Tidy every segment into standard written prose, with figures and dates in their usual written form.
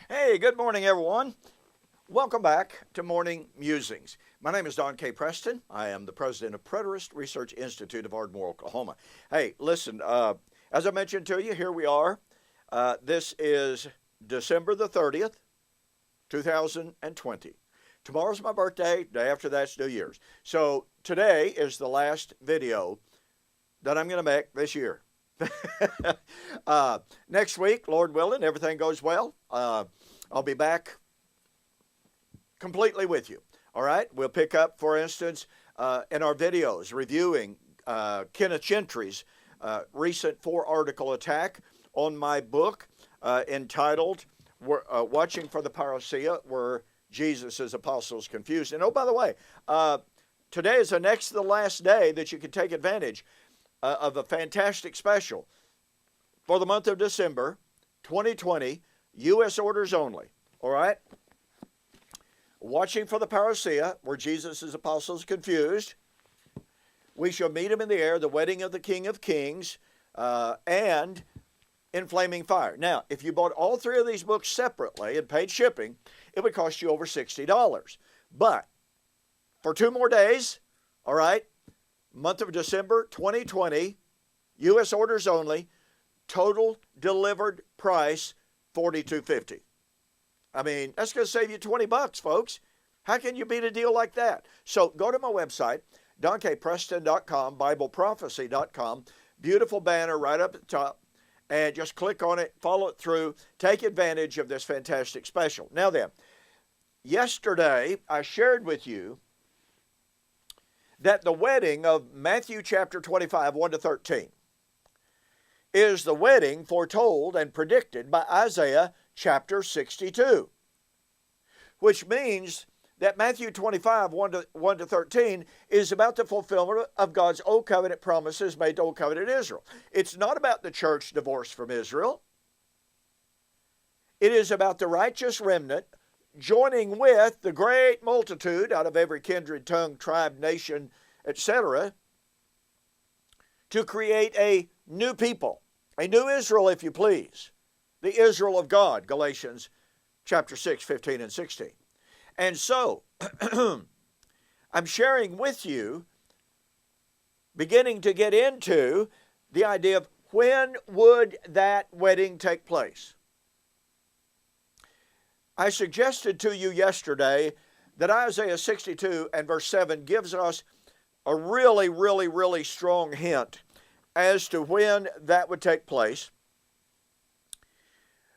Hey, good morning, everyone. Welcome back to Morning Musings. My name is Don K. Preston. I am the president of Preterist Research Institute of Ardmore, Oklahoma. Hey, listen, as I mentioned to you, here we are. This is December the 30th, 2020. Tomorrow's my birthday. Day after that's New Year's. So today is the last video that I'm going to make this year. Next week, Lord willing, everything goes well. I'll be back completely with you. All right? We'll pick up, for instance, in our videos, reviewing Kenneth Gentry's recent 4-article attack on my book entitled Watching for the Parousia, Were Jesus' Apostles Confused? And oh, by the way, today is the next to the last day that you can take advantage of a fantastic special for the month of December 2020, U.S. orders only. All right? Watching for the parousia, were Jesus' apostles confused? We shall meet him in the air, the wedding of the King of Kings, and in flaming fire. Now, if you bought all three of these books separately and paid shipping, it would cost you over $60. But for 2 more days, all right, month of December 2020, U.S. orders only, total delivered price $42.50. I mean, that's going to save you $20, folks. How can you beat a deal like that? So go to my website, donkpreston.com, bibleprophecy.com. Beautiful banner right up at the top. And just click on it, follow it through, take advantage of this fantastic special. Now then, yesterday I shared with you that the wedding of Matthew chapter 25, 1 to 13, is the wedding foretold and predicted by Isaiah chapter 62, which means that Matthew 25, 1 to 13 is about the fulfillment of God's Old Covenant promises made to Old Covenant Israel. It's not about the church divorced from Israel. It is about the righteous remnant joining with the great multitude out of every kindred, tongue, tribe, nation, etc., to create a new people, a new Israel, if you please, the Israel of God, Galatians chapter 6, 15 and 16. And so, I'm sharing with you, beginning to get into the idea of when would that wedding take place. I suggested to you yesterday that Isaiah 62 and verse 7 gives us a really strong hint as to when that would take place,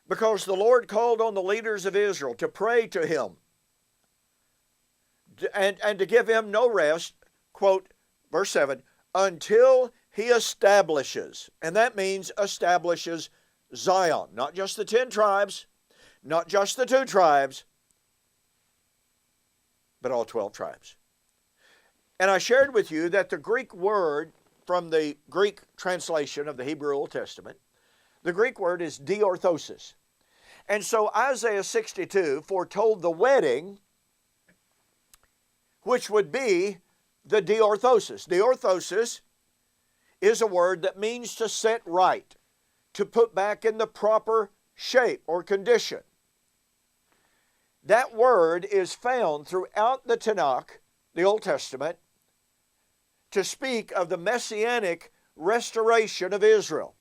because the Lord called on the leaders of Israel to pray to him and to give him no rest, quote, verse 7, until he establishes, and that means establishes Zion, not just the 10 tribes, not just the 2 tribes, but all 12 tribes. And I shared with you that the Greek word from the Greek translation of the Hebrew Old Testament, the Greek word is Diorthosis. And so Isaiah 62 foretold the wedding, which would be the Diorthosis. Diorthosis is a word that means to set right, to put back in the proper shape or condition. That word is found throughout the Tanakh, the Old Testament, to speak of the messianic restoration of Israel.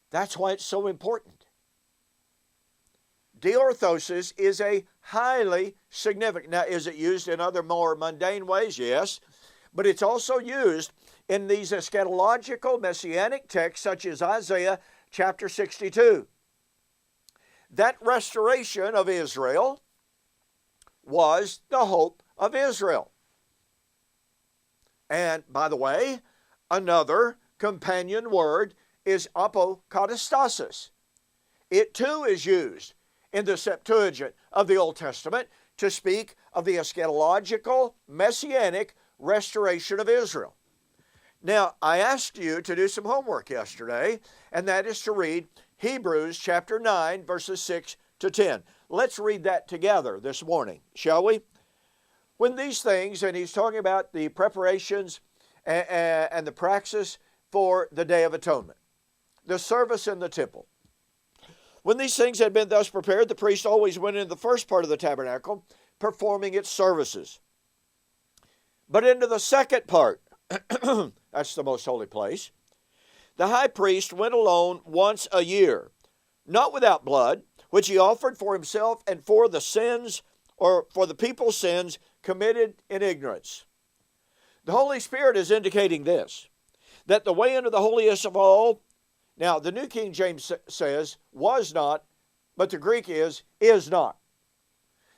That's why it's so important. Diorthosis is a highly significant. Now, is it used in other more mundane ways? Yes. But it's also used in these eschatological messianic texts such as Isaiah chapter 62. That restoration of Israel was the hope of Israel. And by the way, another companion word is apokatastasis. It too is used in the Septuagint of the Old Testament to speak of the eschatological messianic restoration of Israel. Now, I asked you to do some homework yesterday, and that is to read Hebrews chapter 9, verses 6 to 10. Let's read that together this morning, shall we? When these things, and he's talking about the preparations and the praxis for the Day of Atonement, the service in the temple. When these things had been thus prepared, the priest always went into the first part of the tabernacle, performing its services. But into the second part, that's the most holy place, the high priest went alone once a year, not without blood, which he offered for himself and for the sins, or for the people's sins committed in ignorance. The Holy Spirit is indicating this, that the way into the holiest of all, now the New King James says was not, but the Greek is not.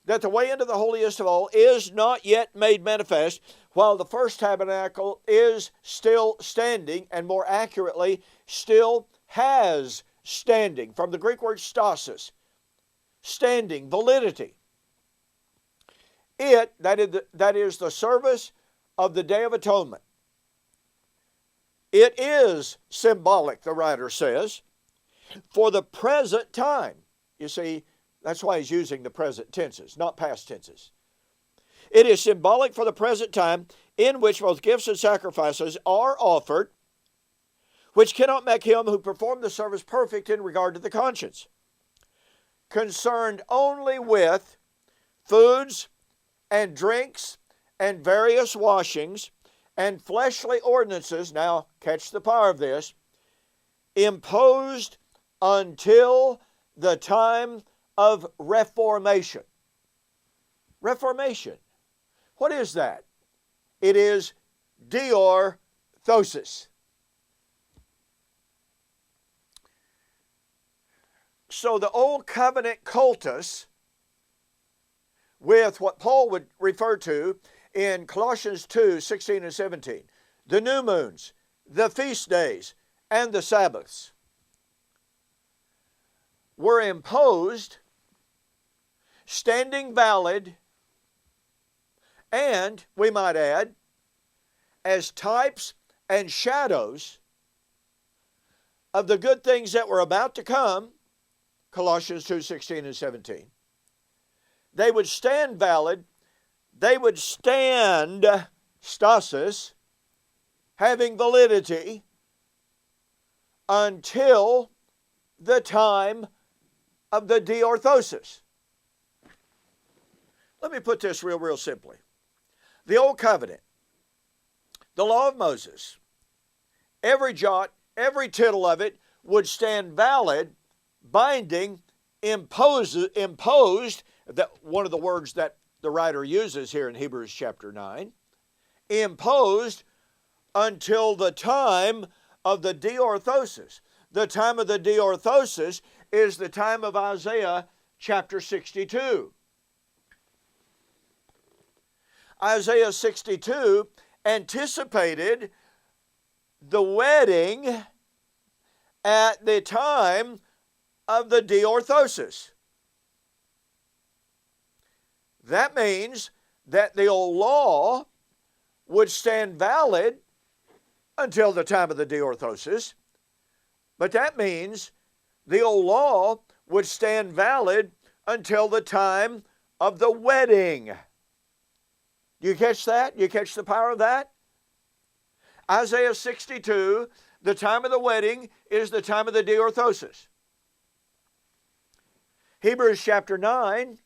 That the way into the holiest of all is not yet made manifest, while the first tabernacle is still standing, and more accurately, still has standing, from the Greek word stasis, standing, validity. That is the service of the Day of Atonement. It is symbolic, the writer says, for the present time. You see, that's why he's using the present tenses, not past tenses. It is symbolic for the present time in which both gifts and sacrifices are offered, which cannot make him who performed the service perfect in regard to the conscience, concerned only with foods and drinks and various washings and fleshly ordinances, now catch the power of this, imposed until the time of reformation. Reformation. What is that? It is Diorthosis. So the old covenant cultus, with what Paul would refer to in Colossians 2, 16 and 17, the new moons, the feast days, and the Sabbaths, were imposed, standing valid, and, we might add, as types and shadows of the good things that were about to come, Colossians 2, 16 and 17. They would stand valid, they would stand stasis, having validity, until the time of the Diorthosis. Let me put this real simply. The Old Covenant, the law of Moses, every jot, every tittle of it would stand valid, binding, imposed, that one of the words that the writer uses here in Hebrews chapter 9, imposed until the time of the Diorthosis. The time of the Diorthosis is the time of Isaiah chapter 62. Isaiah 62 anticipated the wedding at the time of the Diorthosis. That means that the old law would stand valid until the time of the Diorthosis, but that means the old law would stand valid until the time of the wedding. Do you catch that? Do you catch the power of that? Isaiah 62, the time of the wedding is the time of the Diorthosis. Hebrews chapter 9,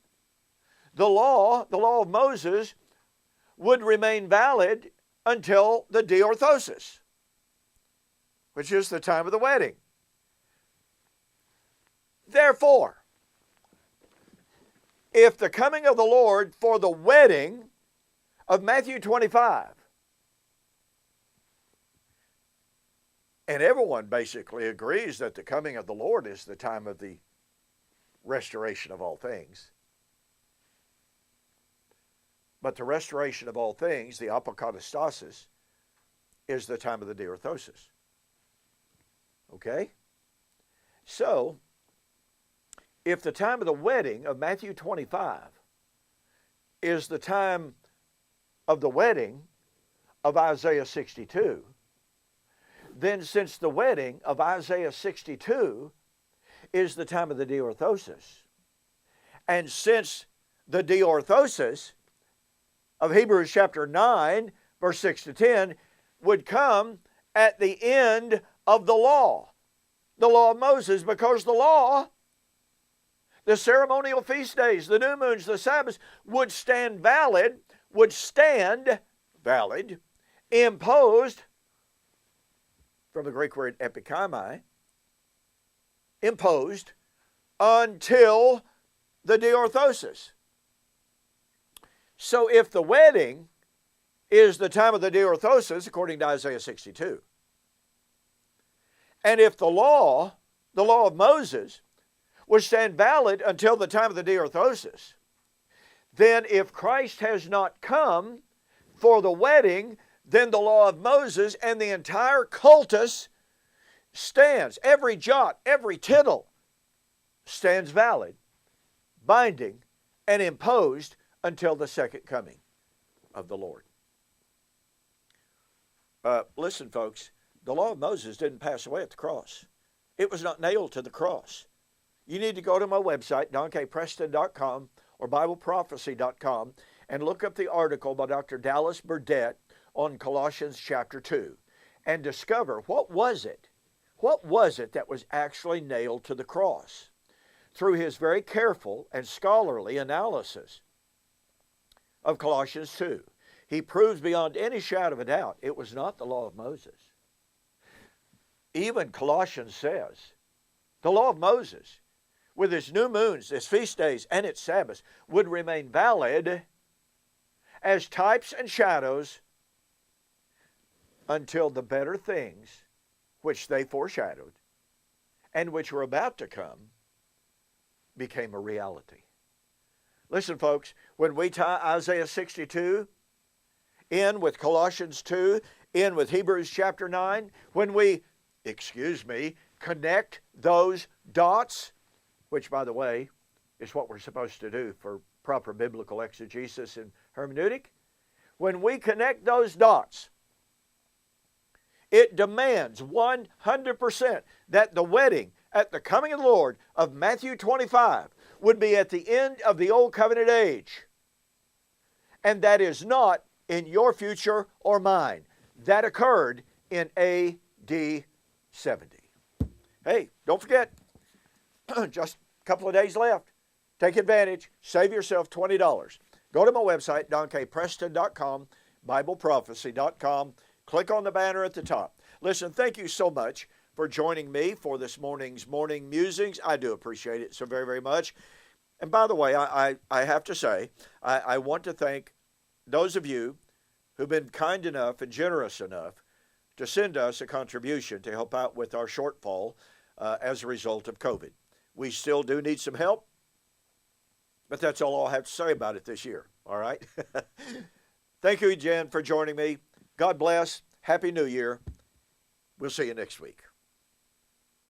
the law of Moses would remain valid until the Diorthosis, which is the time of the wedding. Therefore, if the coming of the Lord for the wedding of Matthew 25, and everyone basically agrees that the coming of the Lord is the time of the restoration of all things. But the restoration of all things, the apokatastasis, is the time of the Diorthosis. Okay? So, if the time of the wedding of Matthew 25 is the time of the wedding of Isaiah 62, then since the wedding of Isaiah 62 is the time of the Diorthosis, And since the Diorthosis of Hebrews chapter 9, verse 6 to 10, would come at the end of the law of Moses, because the law, the ceremonial feast days, the new moons, the Sabbaths, would stand valid, imposed, from the Greek word epikaimai, imposed, until the Diorthosis. So if the wedding is the time of the Diorthosis, according to Isaiah 62, and if the law of Moses, would stand valid until the time of the Diorthosis, then if Christ has not come for the wedding, then the law of Moses and the entire cultus stands. Every jot, every tittle stands valid, binding, and imposed until the second coming of the Lord. Listen, folks, the law of Moses didn't pass away at the cross. It was not nailed to the cross. You need to go to my website, donkpreston.com or BibleProphecy.com, and look up the article by Dr. Dallas Burdett on Colossians chapter 2 and discover what was it that was actually nailed to the cross. Through his very careful and scholarly analysis of Colossians 2, he proves beyond any shadow of a doubt it was not the law of Moses. Even Colossians says the law of Moses, with its new moons, its feast days, and its Sabbaths, would remain valid as types and shadows until the better things which they foreshadowed and which were about to come became a reality. Listen, folks, when we tie Isaiah 62 in with Colossians 2, in with Hebrews chapter 9, when we, connect those dots, which, by the way, is what we're supposed to do for proper biblical exegesis and hermeneutic, when we connect those dots, it demands 100% that the wedding at the coming of the Lord of Matthew 25 would be at the end of the Old Covenant age. And that is not in your future or mine. That occurred in AD 70. Hey, don't forget, just a couple of days left. Take advantage. Save yourself $20. Go to my website, donkpreston.com, BibleProphecy.com. Click on the banner at the top. Listen, thank you so much for joining me for this morning's morning musings. I do appreciate it so very, very much. And by the way, I have to say, I want to thank those of you who've been kind enough and generous enough to send us a contribution to help out with our shortfall as a result of COVID. We still do need some help, but that's all I'll have to say about it this year, all right? Thank you, Jen, for joining me. God bless. Happy New Year. We'll see you next week.